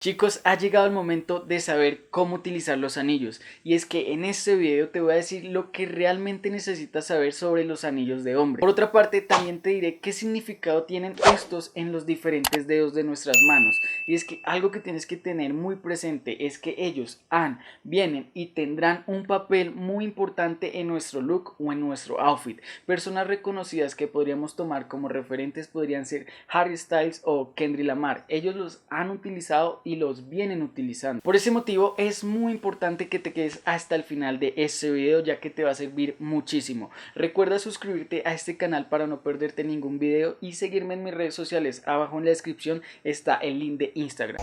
Chicos, ha llegado el momento de saber cómo utilizar los anillos, y es que en este video te voy a decir lo que realmente necesitas saber sobre los anillos de hombre. Por otra parte, también te diré qué significado tienen estos en los diferentes dedos de nuestras manos, y es que algo que tienes que tener muy presente es que ellos vienen y tendrán un papel muy importante en nuestro look o en nuestro outfit. Personas reconocidas que podríamos tomar como referentes podrían ser Harry Styles o Kendrick Lamar. Ellos los han utilizado y los vienen utilizando. Por ese motivo es muy importante que te quedes hasta el final de este video, ya que te va a servir muchísimo. Recuerda suscribirte a este canal para no perderte ningún video y seguirme en mis redes sociales. Abajo en la descripción está el link de Instagram.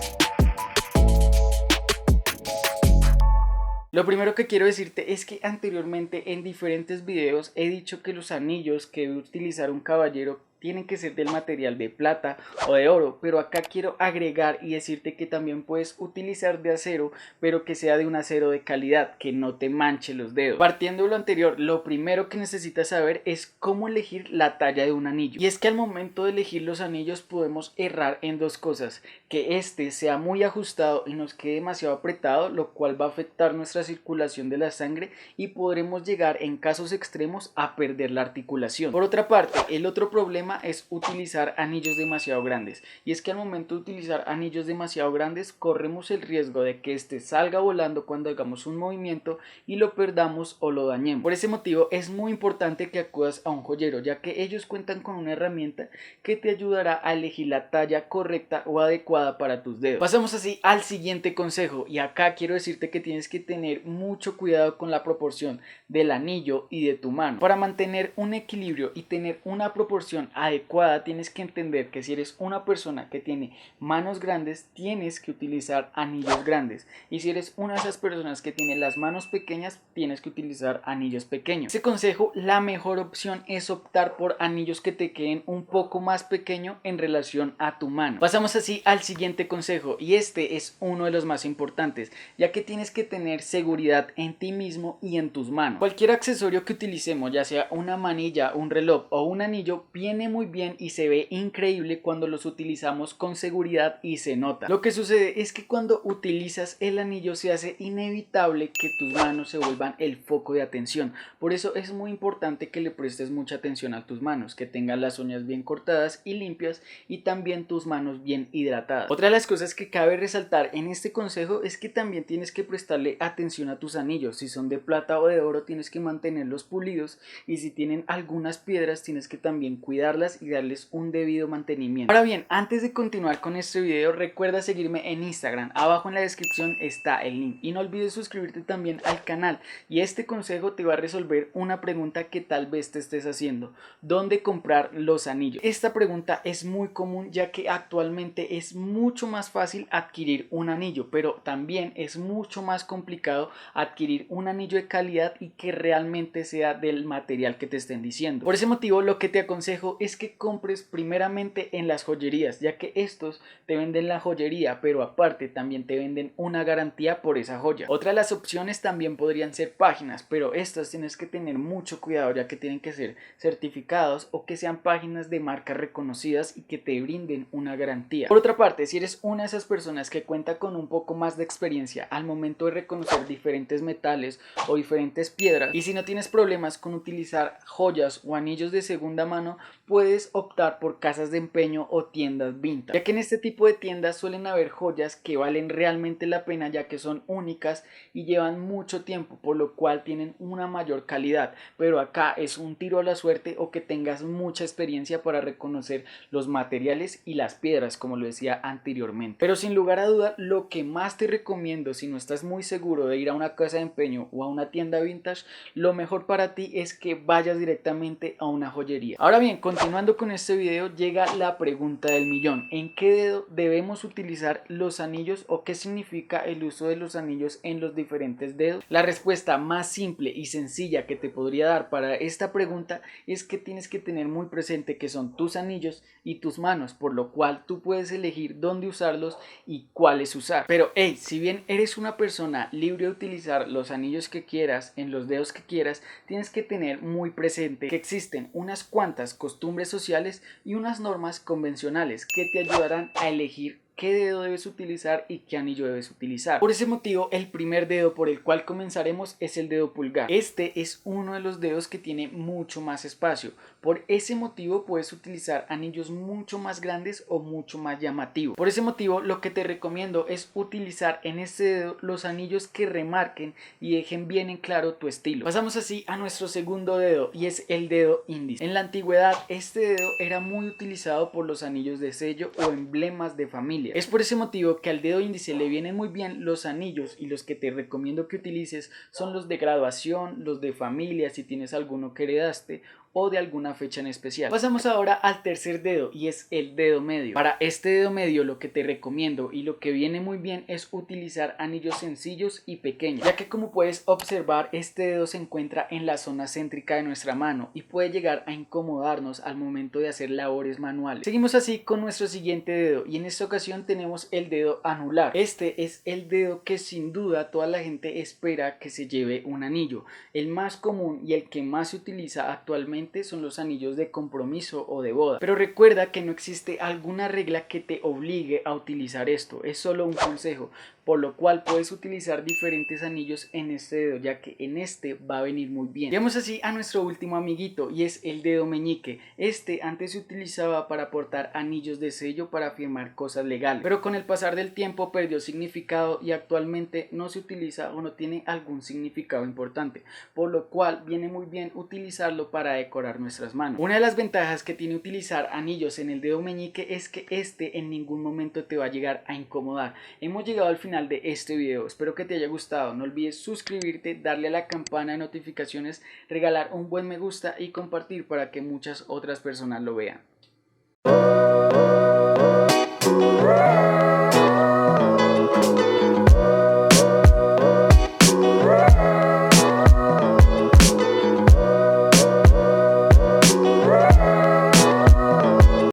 Lo primero que quiero decirte es que anteriormente en diferentes videos he dicho que los anillos que debe utilizar un caballero tienen que ser del material de plata o de oro, pero acá quiero agregar y decirte que también puedes utilizar de acero, pero que sea de un acero de calidad, que no te manche los dedos. Partiendo de lo anterior, lo primero que necesitas saber es cómo elegir la talla de un anillo. Y es que al momento de elegir los anillos podemos errar en dos cosas: que este sea muy ajustado y nos quede demasiado apretado, lo cual va a afectar nuestra circulación de la sangre y podremos llegar en casos extremos a perder la articulación. Por otra parte, el otro problema es utilizar anillos demasiado grandes, y es que al momento de utilizar anillos demasiado grandes corremos el riesgo de que este salga volando cuando hagamos un movimiento y lo perdamos o lo dañemos. Por ese motivo es muy importante que acudas a un joyero, ya que ellos cuentan con una herramienta que te ayudará a elegir la talla correcta o adecuada para tus dedos. Pasamos así al siguiente consejo, y acá quiero decirte que tienes que tener mucho cuidado con la proporción del anillo y de tu mano. Para mantener un equilibrio y tener una proporción adecuada, tienes que entender que si eres una persona que tiene manos grandes, tienes que utilizar anillos grandes, y si eres una de esas personas que tiene las manos pequeñas, tienes que utilizar anillos pequeños. Ese consejo, la mejor opción es optar por anillos que te queden un poco más pequeño en relación a tu mano. Pasamos así al siguiente consejo, y este es uno de los más importantes, ya que tienes que tener seguridad en ti mismo y en tus manos. Cualquier accesorio que utilicemos, ya sea una manilla, un reloj o un anillo, viene muy bien y se ve increíble cuando los utilizamos con seguridad y se nota. Lo que sucede es que cuando utilizas el anillo se hace inevitable que tus manos se vuelvan el foco de atención. Por eso es muy importante que le prestes mucha atención a tus manos, que tengas las uñas bien cortadas y limpias, y también tus manos bien hidratadas. Otra de las cosas que cabe resaltar en este consejo es que también tienes que prestarle atención a tus anillos. Si son de plata o de oro, tienes que mantenerlos pulidos, y si tienen algunas piedras tienes que también cuidarlas y darles un debido mantenimiento. Ahora bien, antes de continuar con este video, recuerda seguirme en Instagram. Abajo en la descripción está el link, y no olvides suscribirte también al canal. Y este consejo te va a resolver una pregunta que tal vez te estés haciendo: ¿dónde comprar los anillos? Esta pregunta es muy común, ya que actualmente es mucho más fácil adquirir un anillo, pero también es mucho más complicado adquirir un anillo de calidad y que realmente sea del material que te estén diciendo. Por ese motivo, lo que te aconsejo es que compres primeramente en las joyerías, ya que estos te venden la joyería, pero aparte también te venden una garantía por esa joya. Otra de las opciones también podrían ser páginas, pero estas tienes que tener mucho cuidado, ya que tienen que ser certificados o que sean páginas de marcas reconocidas y que te brinden una garantía. Por otra parte, si eres una de esas personas que cuenta con un poco más de experiencia al momento de reconocer diferentes metales o diferentes piedras, y si no tienes problemas con utilizar joyas o anillos de segunda mano, puedes optar por casas de empeño o tiendas vintage, ya que en este tipo de tiendas suelen haber joyas que valen realmente la pena, ya que son únicas y llevan mucho tiempo, por lo cual tienen una mayor calidad. Pero acá es un tiro a la suerte, o que tengas mucha experiencia para reconocer los materiales y las piedras, como lo decía anteriormente. Pero sin lugar a duda, lo que más te recomiendo, si no estás muy seguro de ir a una casa de empeño o a una tienda vintage, lo mejor para ti es que vayas directamente a una joyería. Ahora bien, continuando con este video, llega la pregunta del millón: ¿en qué dedo debemos utilizar los anillos, o qué significa el uso de los anillos en los diferentes dedos? La respuesta más simple y sencilla que te podría dar para esta pregunta es que tienes que tener muy presente que son tus anillos y tus manos, por lo cual tú puedes elegir dónde usarlos y cuáles usar. Pero hey, si bien eres una persona libre de utilizar los anillos que quieras en los dedos que quieras, tienes que tener muy presente que existen unas cuantas costumbres sociales y unas normas convencionales que te ayudarán a elegir qué dedo debes utilizar y qué anillo debes utilizar. Por ese motivo, el primer dedo por el cual comenzaremos es el dedo pulgar. Este es uno de los dedos que tiene mucho más espacio. Por ese motivo puedes utilizar anillos mucho más grandes o mucho más llamativos. Por ese motivo, lo que te recomiendo es utilizar en este dedo los anillos que remarquen y dejen bien en claro tu estilo. Pasamos así a nuestro segundo dedo y es el dedo índice. En la antigüedad, este dedo era muy utilizado por los anillos de sello o emblemas de familia. Es por ese motivo que al dedo índice le vienen muy bien los anillos, y los que te recomiendo que utilices son los de graduación, los de familia si tienes alguno que heredaste o de alguna fecha en especial. Pasamos ahora al tercer dedo y es el dedo medio. Para este dedo medio lo que te recomiendo y lo que viene muy bien es utilizar anillos sencillos y pequeños, ya que como puedes observar este dedo se encuentra en la zona céntrica de nuestra mano y puede llegar a incomodarnos al momento de hacer labores manuales. Seguimos así con nuestro siguiente dedo y en esta ocasión tenemos el dedo anular. Este es el dedo que sin duda toda la gente espera que se lleve un anillo. El más común y el que más se utiliza actualmente son los anillos de compromiso o de boda, pero recuerda que no existe alguna regla que te obligue a utilizar esto, es solo un consejo, por lo cual puedes utilizar diferentes anillos en este dedo, ya que en este va a venir muy bien. Llegamos así a nuestro último amiguito y es el dedo meñique. Este antes se utilizaba para portar anillos de sello para firmar cosas legales, pero con el pasar del tiempo perdió significado y actualmente no se utiliza o no tiene algún significado importante, por lo cual viene muy bien utilizarlo para decorar nuestras manos. Una de las ventajas que tiene utilizar anillos en el dedo meñique es que este en ningún momento te va a llegar a incomodar. Hemos llegado al final de este video, espero que te haya gustado. No olvides suscribirte, darle a la campana de notificaciones, regalar un buen me gusta y compartir para que muchas otras personas lo vean.